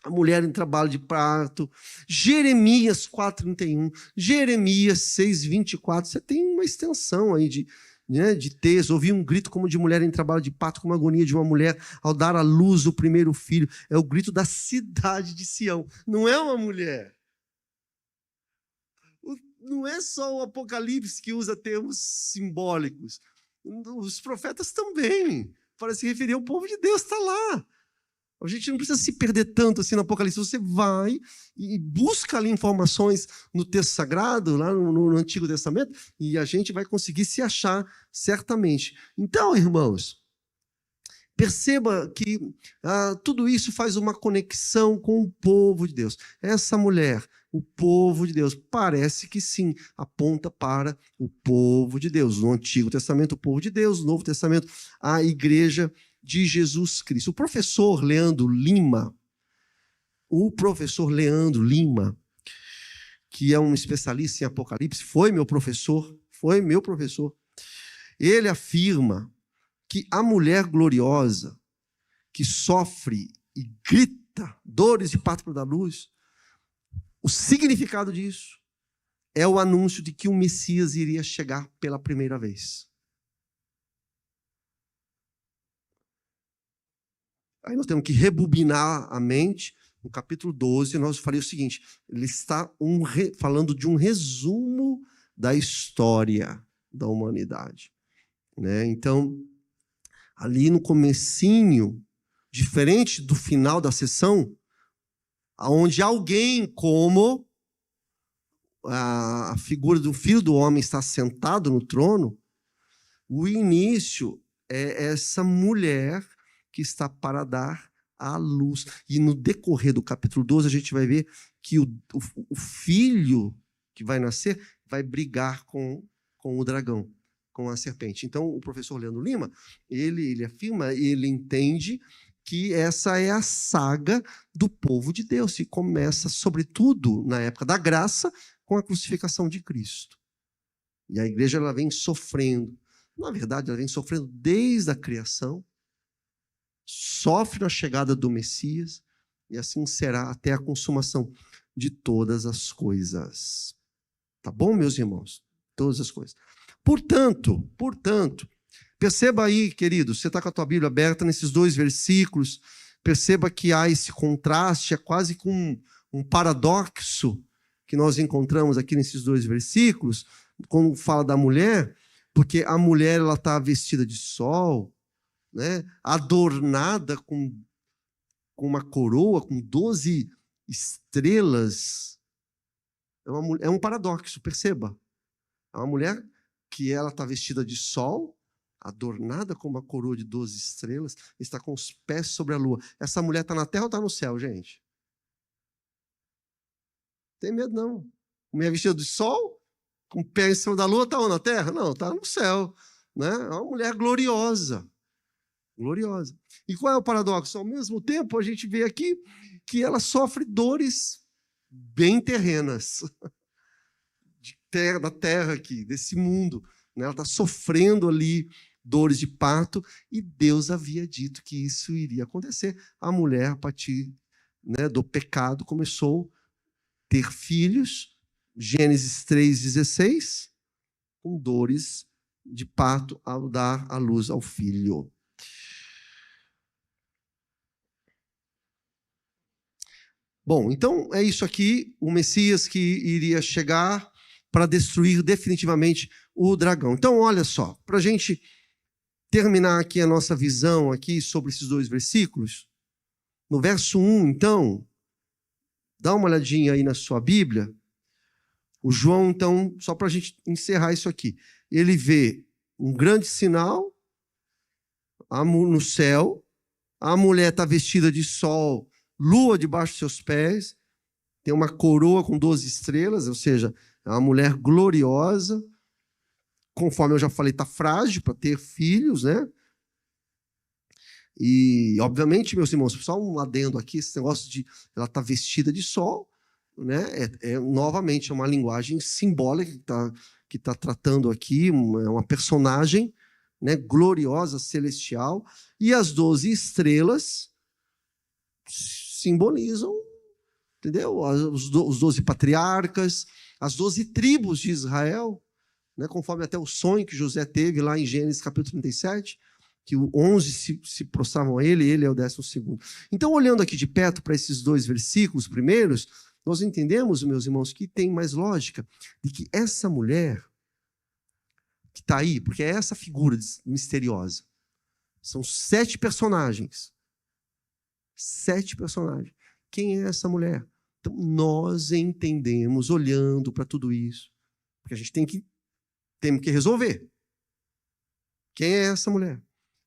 a mulher em trabalho de parto, Jeremias 4:31, Jeremias 6:24, você tem uma extensão aí de texto. Ouvi um grito como de mulher em trabalho de parto, como a agonia de uma mulher ao dar à luz o primeiro filho. É o grito da cidade de Sião. Não é uma mulher. Não é só o Apocalipse que usa termos simbólicos. Os profetas também, para se referir ao povo de Deus, está lá. A gente não precisa se perder tanto assim no Apocalipse. Você vai e busca ali informações no texto sagrado, lá no Antigo Testamento, e a gente vai conseguir se achar certamente. Então, irmãos, perceba que tudo isso faz uma conexão com o povo de Deus. Essa mulher, o povo de Deus, parece que sim, aponta para o povo de Deus. No Antigo Testamento, o povo de Deus. No Novo Testamento, a igreja de Jesus Cristo. O professor Leandro Lima, que é um especialista em Apocalipse, foi meu professor, ele afirma que a mulher gloriosa que sofre e grita dores de parto para dar luz, o significado disso é o anúncio de que o Messias iria chegar pela primeira vez. Aí nós temos que rebobinar a mente. No capítulo 12, nós falei o seguinte, ele está falando de um resumo da história da humanidade. Né? Então, ali no comecinho, diferente do final da sessão, onde alguém como a figura do Filho do Homem está sentado no trono, o início é essa mulher que está para dar à luz. E no decorrer do capítulo 12, a gente vai ver que o filho que vai nascer vai brigar com o dragão, com a serpente. Então, o professor Leandro Lima, ele afirma, ele entende que essa é a saga do povo de Deus, que começa, sobretudo, na época da graça, com a crucificação de Cristo. E a igreja ela vem sofrendo. Na verdade, ela vem sofrendo desde a criação, sofre a chegada do Messias, e assim será até a consumação de todas as coisas. Tá bom, meus irmãos? Todas as coisas. Portanto, perceba aí, querido, você está com a tua Bíblia aberta nesses 2 versículos, perceba que há esse contraste, é quase com um paradoxo que nós encontramos aqui nesses 2 versículos, quando fala da mulher, porque a mulher ela está vestida de sol, né, adornada com uma coroa, com 12 estrelas. É um paradoxo, perceba. É uma mulher que ela está vestida de sol, adornada com uma coroa de 12 estrelas, está com os pés sobre a lua. Essa mulher está na terra ou está no céu, gente? Não tem medo, não. Mulher vestida de sol, com o pé em cima da lua, está na terra? Não, está no céu. Né? É uma mulher gloriosa. Gloriosa. E qual é o paradoxo? Ao mesmo tempo, a gente vê aqui que ela sofre dores bem terrenas. Da terra aqui, desse mundo. Né? Ela está sofrendo ali dores de parto, e Deus havia dito que isso iria acontecer. A mulher, a partir, né, do pecado, começou a ter filhos, Gênesis 3,16, com dores de parto ao dar à luz ao filho. Bom, então é isso aqui, o Messias que iria chegar para destruir definitivamente o dragão. Então, olha só, para a gente terminar aqui a nossa visão aqui sobre esses 2 versículos, no verso 1, então, dá uma olhadinha aí na sua Bíblia, o João, então, só para a gente encerrar isso aqui, ele vê um grande sinal no céu, a mulher está vestida de sol, lua debaixo dos seus pés, tem uma coroa com 12 estrelas, ou seja, é uma mulher gloriosa, conforme eu já falei, está frágil para ter filhos, né? E, obviamente, meus irmãos, só um adendo aqui, esse negócio de ela estar vestida de sol, né? Novamente, é uma linguagem simbólica que tá tratando aqui, uma personagem, né, gloriosa, celestial, e as 12 estrelas simbolizam, entendeu? Os 12 patriarcas, as 12 tribos de Israel, né, conforme até o sonho que José teve lá em Gênesis capítulo 37, que 11 se prostravam a ele é o 12º. Então, olhando aqui de perto para esses 2 versículos primeiros, nós entendemos, meus irmãos, que tem mais lógica de que essa mulher que está aí, porque é essa figura misteriosa, são 7 personagens. 7 personagens. Quem é essa mulher? Então, nós entendemos, olhando para tudo isso, porque a gente temos que resolver. Quem é essa mulher?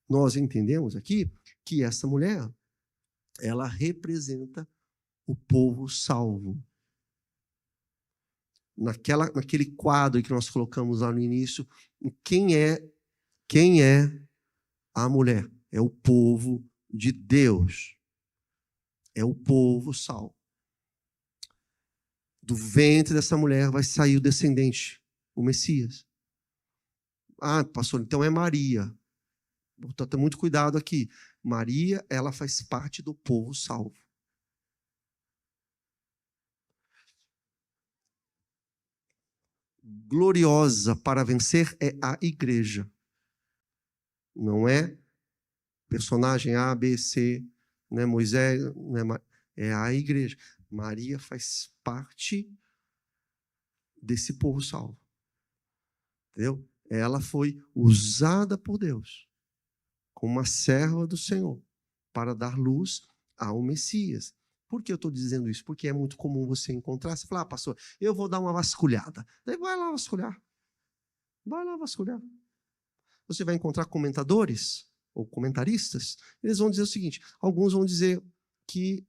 Nós entendemos aqui que essa mulher, ela representa o povo salvo. Naquele quadro que nós colocamos lá no início, quem é a mulher? É o povo de Deus. É o povo salvo. Do ventre dessa mulher vai sair o descendente, o Messias. Ah, pastor, então é Maria. Então, tenha muito cuidado aqui. Maria, ela faz parte do povo salvo. Gloriosa para vencer é a igreja. Não é personagem A, B, C, né, Moisés, né, é a igreja. Maria faz parte desse povo salvo. Entendeu? Ela foi usada por Deus como uma serva do Senhor para dar luz ao Messias. Por que eu estou dizendo isso? Porque é muito comum você encontrar, você fala, pastor, eu vou dar uma vasculhada. Daí vai lá vasculhar. Vai lá vasculhar. Você vai encontrar comentadores ou comentaristas, eles vão dizer o seguinte, alguns vão dizer que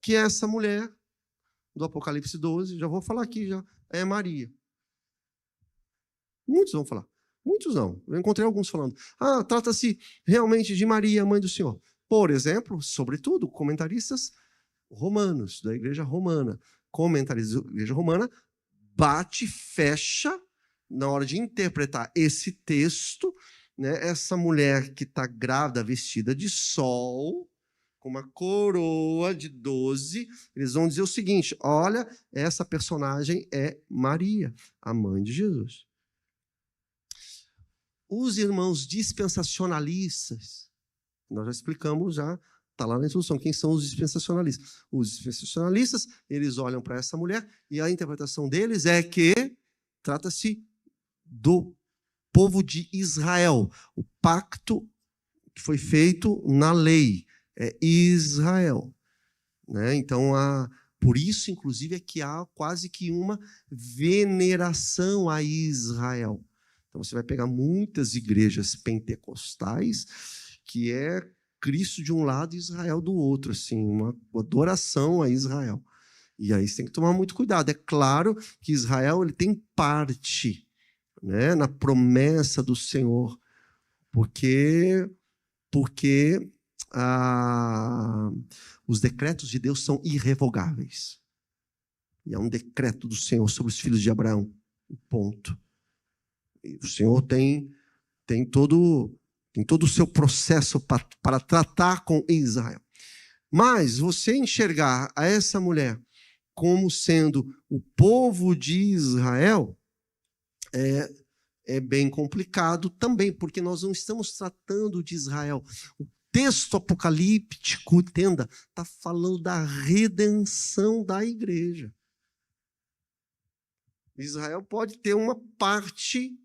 essa mulher do Apocalipse 12, já vou falar aqui, já é Maria. Muitos vão falar. Muitos não. Eu encontrei alguns falando. Trata-se realmente de Maria, mãe do Senhor. Por exemplo, sobretudo, comentaristas romanos, da igreja romana. Comentaristas da igreja romana bate, fecha, na hora de interpretar esse texto, né, essa mulher que está grávida, vestida de sol, com uma coroa de 12, eles vão dizer o seguinte, olha, essa personagem é Maria, a mãe de Jesus. Os irmãos dispensacionalistas, nós já explicamos, está lá na introdução, quem são os dispensacionalistas. Os dispensacionalistas, eles olham para essa mulher e a interpretação deles é que trata-se do povo de Israel. O pacto que foi feito na lei é Israel. Né? Então, por isso, inclusive, é que há quase que uma veneração a Israel. Então você vai pegar muitas igrejas pentecostais que é Cristo de um lado e Israel do outro, assim, uma adoração a Israel. E aí você tem que tomar muito cuidado. É claro que Israel ele tem parte, né, na promessa do Senhor, porque os decretos de Deus são irrevogáveis. E é um decreto do Senhor sobre os filhos de Abraão. Ponto. E o Senhor tem todo o seu processo para tratar com Israel. Mas você enxergar a essa mulher como sendo o povo de Israel é bem complicado também, porque nós não estamos tratando de Israel. O texto apocalíptico, entenda, está falando da redenção da igreja. Israel pode ter uma parte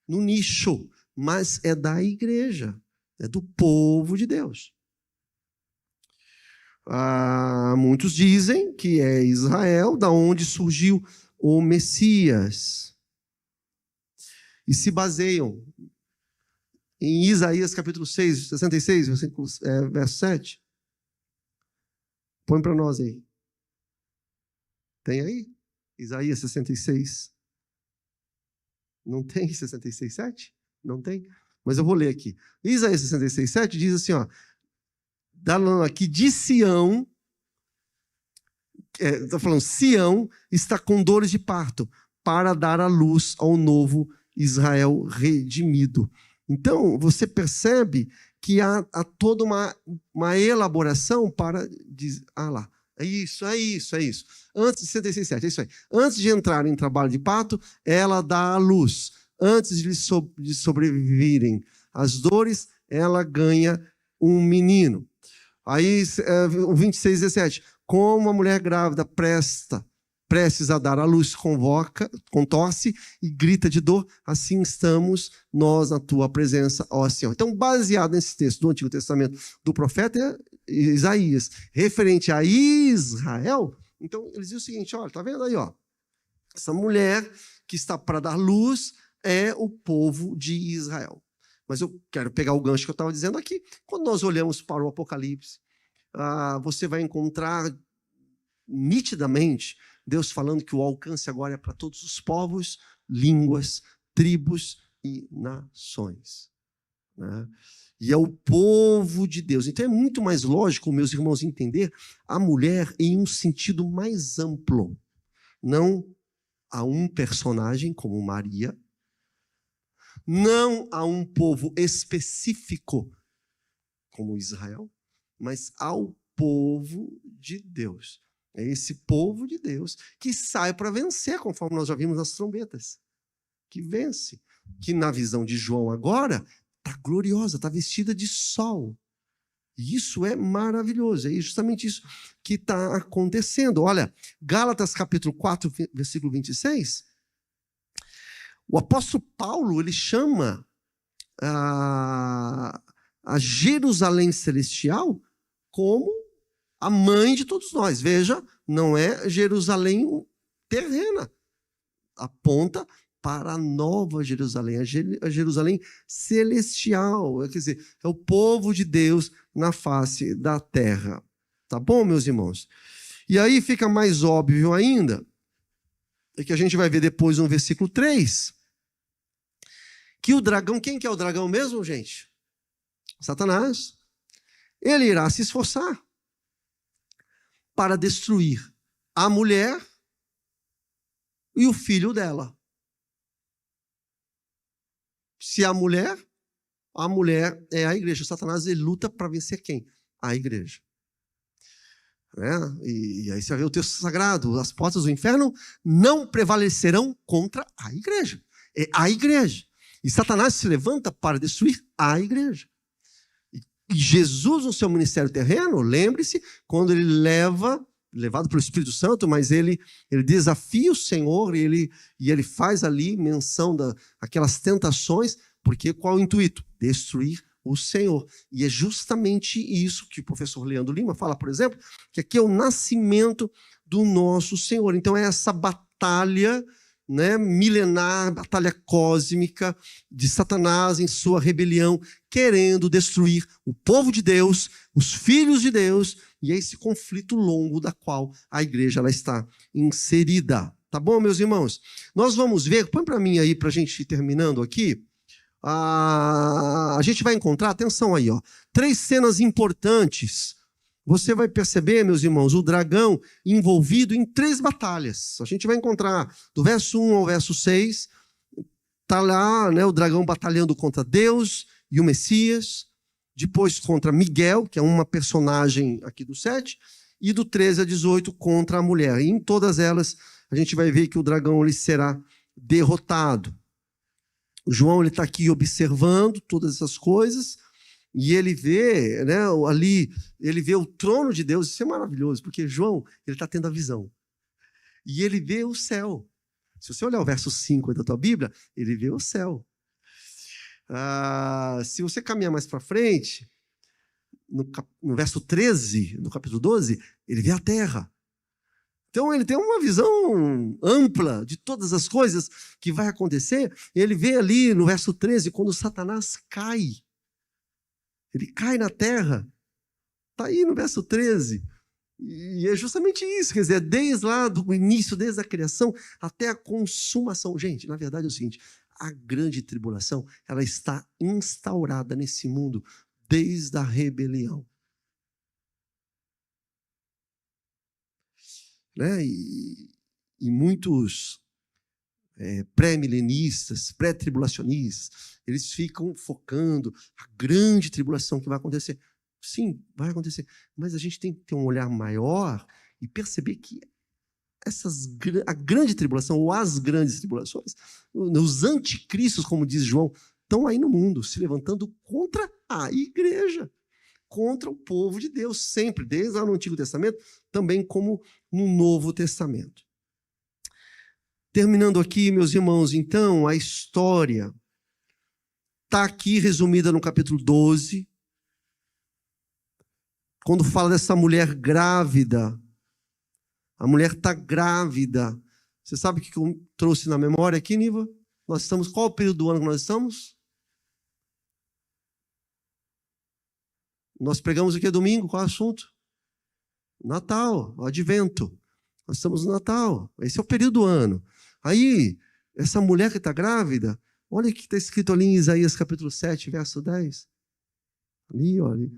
no nicho, mas é da igreja, é do povo de Deus. Muitos dizem que é Israel, da onde surgiu o Messias. E se baseiam em Isaías capítulo 6, 66, verso 7. Põe para nós aí. Tem aí? Isaías 66. Não tem 66, 7? Não tem? Mas eu vou ler aqui. Isaías 66, 7 diz assim, ó. Falando aqui de Sião, está falando, Sião está com dores de parto para dar à luz ao novo Israel redimido. Então, você percebe que há toda uma elaboração para dizer, lá, é isso. Antes de 66, é isso aí. Antes de entrar em trabalho de parto, ela dá à luz. Antes de sobreviverem às dores, ela ganha um menino. Aí, o 26, 17. Como a mulher grávida prestes a dar à luz, contorce e grita de dor, assim estamos nós na tua presença, ó Senhor. Então, baseado nesse texto do Antigo Testamento do profeta Isaías, referente a Israel, então eles dizem o seguinte, olha, tá vendo aí, ó? Essa mulher que está para dar luz é o povo de Israel. Mas eu quero pegar o gancho que eu estava dizendo aqui. Quando nós olhamos para o Apocalipse, você vai encontrar nitidamente Deus falando que o alcance agora é para todos os povos, línguas, tribos e nações. Né? E é o povo de Deus. Então é muito mais lógico, meus irmãos, entender a mulher em um sentido mais amplo. Não a um personagem como Maria, não a um povo específico como Israel, mas ao povo de Deus. É esse povo de Deus que sai para vencer, conforme nós já vimos nas trombetas. Que vence. Que na visão de João agora está gloriosa, está vestida de sol. E isso é maravilhoso. É justamente isso que está acontecendo. Olha, Gálatas capítulo 4, versículo 26. O apóstolo Paulo, ele chama a Jerusalém celestial como a mãe de todos nós. Veja, não é Jerusalém terrena. Aponta para a nova Jerusalém, a Jerusalém celestial. Quer dizer, é o povo de Deus na face da terra. Tá bom, meus irmãos? E aí fica mais óbvio ainda, é que a gente vai ver depois no versículo 3, que o dragão, quem que é o dragão mesmo, gente? Satanás. Ele irá se esforçar para destruir a mulher e o filho dela. Se a mulher é a igreja. Satanás, ele luta para vencer quem? A igreja. E aí você vai ver o texto sagrado, as portas do inferno não prevalecerão contra a igreja. É a igreja. E Satanás se levanta para destruir a igreja. E Jesus, no seu ministério terreno, lembre-se, quando ele levado pelo Espírito Santo, mas ele desafia o Senhor e ele faz ali menção daquelas tentações, porque qual é o intuito? Destruir o Senhor. E é justamente isso que o professor Leandro Lima fala, por exemplo, que aqui é o nascimento do nosso Senhor. Então é essa batalha né, milenar, batalha cósmica de Satanás em sua rebelião, querendo destruir o povo de Deus, os filhos de Deus, e é esse conflito longo da qual a igreja ela está inserida. Tá bom, meus irmãos? Nós vamos ver, põe para mim aí para a gente ir terminando aqui. A gente vai encontrar, atenção aí, ó, 3 cenas importantes. Você vai perceber, meus irmãos, o dragão envolvido em 3 batalhas. A gente vai encontrar do verso 1 ao verso 6, está lá, né, o dragão batalhando contra Deus e o Messias, depois contra Miguel, que é uma personagem aqui do 7, e do 13 a 18 contra a mulher. E em todas elas, a gente vai ver que o dragão ele será derrotado. O João está aqui observando todas essas coisas, e ele vê, né, ali, ele vê o trono de Deus. Isso é maravilhoso, porque João ele está tendo a visão. E ele vê o céu. Se você olhar o verso 5 da tua Bíblia, ele vê o céu. Se você caminhar mais para frente, no verso 13, no capítulo 12, ele vê a terra. Então ele tem uma visão ampla de todas as coisas que vai acontecer. Ele vê ali no verso 13, quando Satanás cai. Ele cai na terra. Está aí no verso 13. E é justamente isso, quer dizer, desde lá do início, desde a criação até a consumação. Gente, na verdade é o seguinte, a grande tribulação, ela está instaurada nesse mundo desde a rebelião. Né? E muitos pré-milenistas, pré-tribulacionistas, eles ficam focando a grande tribulação que vai acontecer. Sim, vai acontecer, mas a gente tem que ter um olhar maior e perceber que a grande tribulação, ou as grandes tribulações, os anticristos, como diz João, estão aí no mundo, se levantando contra a igreja, contra o povo de Deus, sempre, desde lá no Antigo Testamento, também como no Novo Testamento. Terminando aqui, meus irmãos, então, a história está aqui resumida no capítulo 12, quando fala dessa mulher grávida. A mulher está grávida. Você sabe o que eu trouxe na memória aqui, Niva? Nós estamos, qual o período do ano que nós estamos? Nós pregamos aqui domingo, qual é o assunto? Natal, o Advento. Nós estamos no Natal, esse é o período do ano. Aí, essa mulher que está grávida, olha o que está escrito ali em Isaías capítulo 7, verso 10. Ali, olha.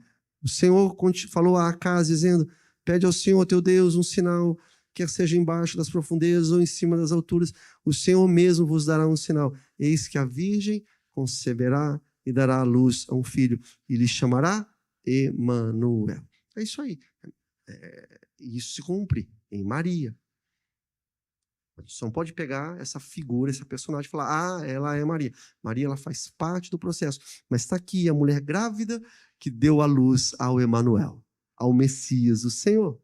O Senhor falou a Acaz, dizendo, pede ao Senhor teu Deus um sinal, quer seja embaixo das profundezas ou em cima das alturas, o Senhor mesmo vos dará um sinal. Eis que a virgem conceberá e dará à luz a um filho, e lhe chamará Emanuel. É isso aí. Isso se cumpre em Maria. Você não pode pegar essa figura, essa personagem e falar, ela é Maria. Maria, ela faz parte do processo. Mas está aqui a mulher grávida que deu à luz ao Emanuel, ao Messias, o Senhor.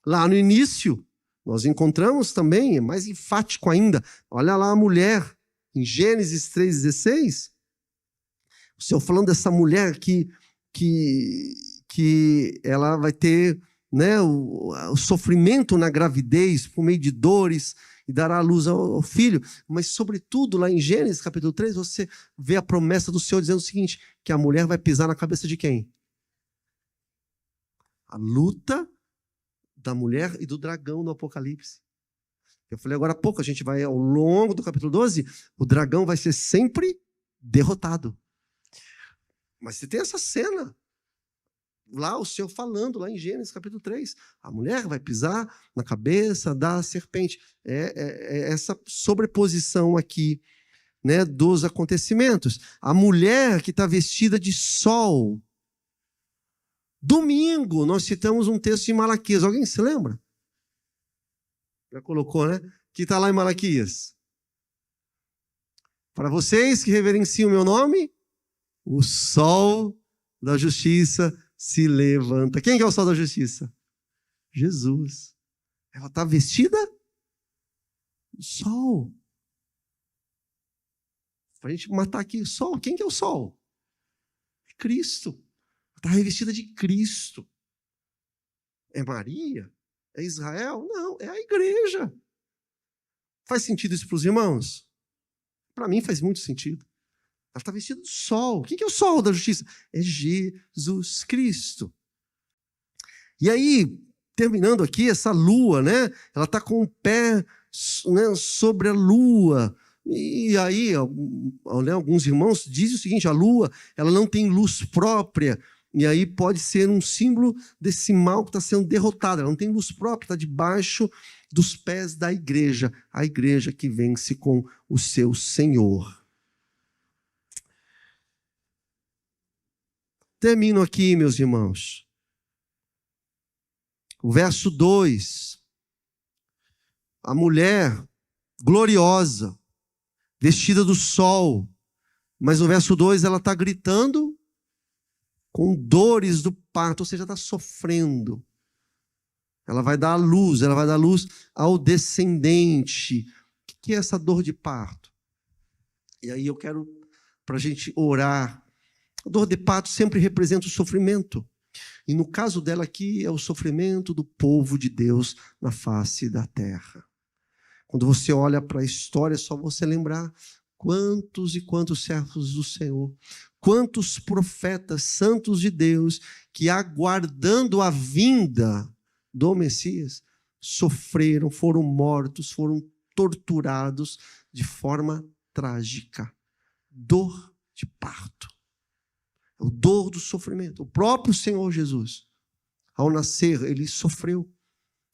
Lá no início, nós encontramos também, é mais enfático ainda, olha lá a mulher, em Gênesis 3,16, o Senhor falando dessa mulher que ela vai ter, né, o sofrimento na gravidez, por meio de dores, e dará à luz ao filho. Mas, sobretudo, lá em Gênesis, capítulo 3, você vê a promessa do Senhor dizendo o seguinte, que a mulher vai pisar na cabeça de quem? A luta da mulher e do dragão no Apocalipse. Eu falei agora há pouco, a gente vai ao longo do capítulo 12, o dragão vai ser sempre derrotado. Mas você tem essa cena, lá o Senhor falando, lá em Gênesis capítulo 3, a mulher vai pisar na cabeça da serpente. É essa sobreposição aqui, né, dos acontecimentos. A mulher que está vestida de sol. Domingo, nós citamos um texto de Malaquias. Alguém se lembra? Já colocou, né? Que está lá em Malaquias. Para vocês que reverenciam o meu nome, o sol da justiça se levanta. Quem que é o sol da justiça? Jesus. Ela está vestida de sol. Para a gente matar aqui, sol. Quem que é o sol? É Cristo. Está revestida de Cristo. É Maria? É Israel? Não, é a igreja. Faz sentido isso para os irmãos? Para mim faz muito sentido. Ela está vestida do sol. O que é o sol da justiça? É Jesus Cristo. E aí, terminando aqui, essa lua, né? Ela está com o pé, né, sobre a lua. E aí, alguns irmãos dizem o seguinte: a lua, ela não tem luz própria. E aí pode ser um símbolo desse mal que está sendo derrotado. Ela não tem luz própria, está debaixo dos pés da igreja. A igreja que vence com o seu Senhor. Termino aqui, meus irmãos. O verso 2. A mulher gloriosa, vestida do sol. Mas no verso 2 ela está gritando com dores do parto, ou seja, está sofrendo. Ela vai dar à luz ao descendente. O que é essa dor de parto? E aí eu quero, para a gente orar. A dor de parto sempre representa o sofrimento. E no caso dela aqui é o sofrimento do povo de Deus na face da terra. Quando você olha para a história, é só você lembrar quantos e quantos servos do Senhor, quantos profetas santos de Deus que, aguardando a vinda do Messias, sofreram, foram mortos, foram torturados de forma trágica. Dor de parto. O dor do sofrimento. O próprio Senhor Jesus, ao nascer, ele sofreu.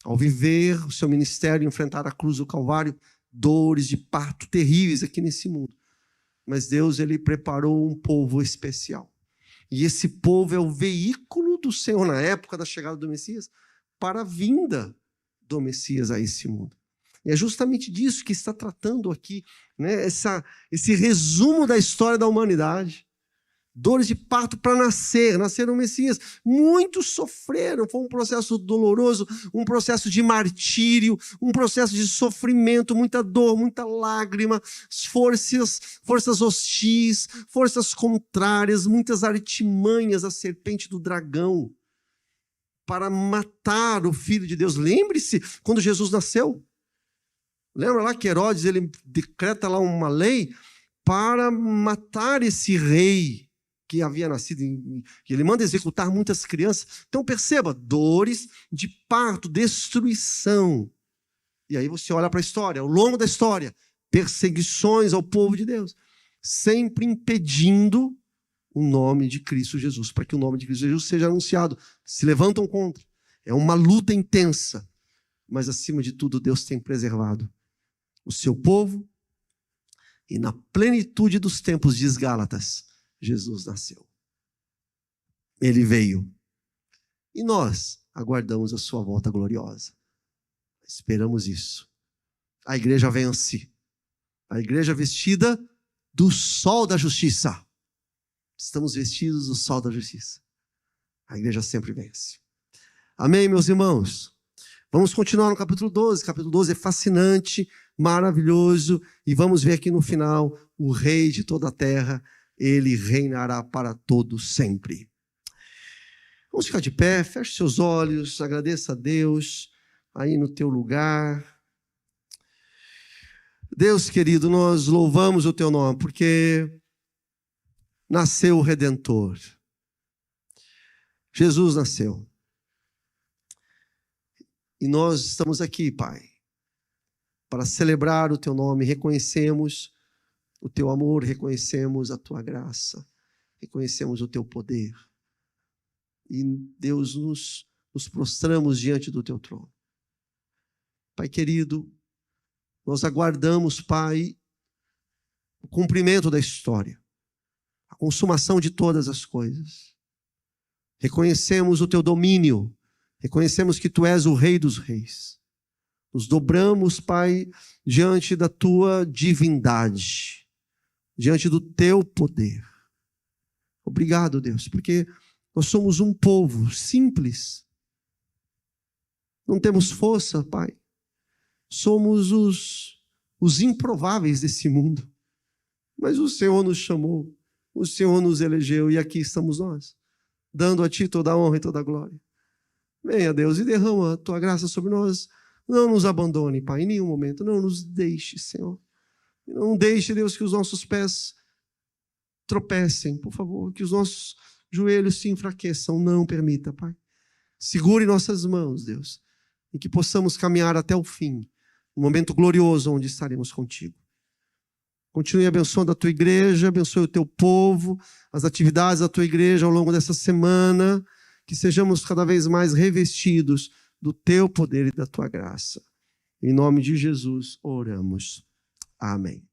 Ao viver o seu ministério, enfrentar a cruz do Calvário, dores de parto terríveis aqui nesse mundo. Mas Deus, ele preparou um povo especial. E esse povo é o veículo do Senhor, na época da chegada do Messias, para a vinda do Messias a esse mundo. E é justamente disso que está tratando aqui, né? Esse resumo da história da humanidade. Dores de parto para nascer o Messias. Muitos sofreram, foi um processo doloroso, um processo de martírio, um processo de sofrimento, muita dor, muita lágrima, forças hostis, forças contrárias, muitas artimanhas, a serpente do dragão, para matar o Filho de Deus. Lembre-se, quando Jesus nasceu, lembra lá que Herodes, ele decreta lá uma lei para matar esse rei que havia nascido, e ele manda executar muitas crianças. Então perceba, dores de parto, destruição. E aí você olha para a história, ao longo da história, perseguições ao povo de Deus, sempre impedindo o nome de Cristo Jesus, para que o nome de Cristo Jesus seja anunciado. Se levantam contra. É uma luta intensa, mas acima de tudo Deus tem preservado o seu povo, e na plenitude dos tempos, diz Gálatas, Jesus nasceu. Ele veio. E nós aguardamos a sua volta gloriosa. Esperamos isso. A igreja vence. A igreja vestida do sol da justiça. Estamos vestidos do sol da justiça. A igreja sempre vence. Amém, meus irmãos? Vamos continuar no capítulo 12. Capítulo 12 é fascinante, maravilhoso. E vamos ver aqui no final o rei de toda a terra. Ele reinará para todo sempre. Vamos ficar de pé, feche seus olhos, agradeça a Deus aí no teu lugar. Deus querido, nós louvamos o teu nome, porque nasceu o Redentor. Jesus nasceu. E nós estamos aqui, Pai, para celebrar o teu nome. Reconhecemos o teu amor, reconhecemos a tua graça, reconhecemos o teu poder. E, Deus, nos prostramos diante do teu trono. Pai querido, nós aguardamos, Pai, o cumprimento da história, a consumação de todas as coisas. Reconhecemos o teu domínio, reconhecemos que tu és o Rei dos Reis. Nos dobramos, Pai, diante da tua divindade, diante do teu poder. Obrigado, Deus, porque nós somos um povo simples. Não temos força, Pai. Somos os improváveis desse mundo. Mas o Senhor nos chamou, o Senhor nos elegeu e aqui estamos nós, dando a Ti toda a honra e toda a glória. Venha, Deus, e derrama a Tua graça sobre nós. Não nos abandone, Pai, em nenhum momento. Não nos deixe, Senhor. Não deixe, Deus, que os nossos pés tropecem, por favor, que os nossos joelhos se enfraqueçam. Não permita, Pai. Segure nossas mãos, Deus, e que possamos caminhar até o fim, um momento glorioso onde estaremos contigo. Continue abençoando a tua igreja, abençoe o teu povo, as atividades da tua igreja ao longo dessa semana, que sejamos cada vez mais revestidos do teu poder e da tua graça. Em nome de Jesus, oramos. Amém.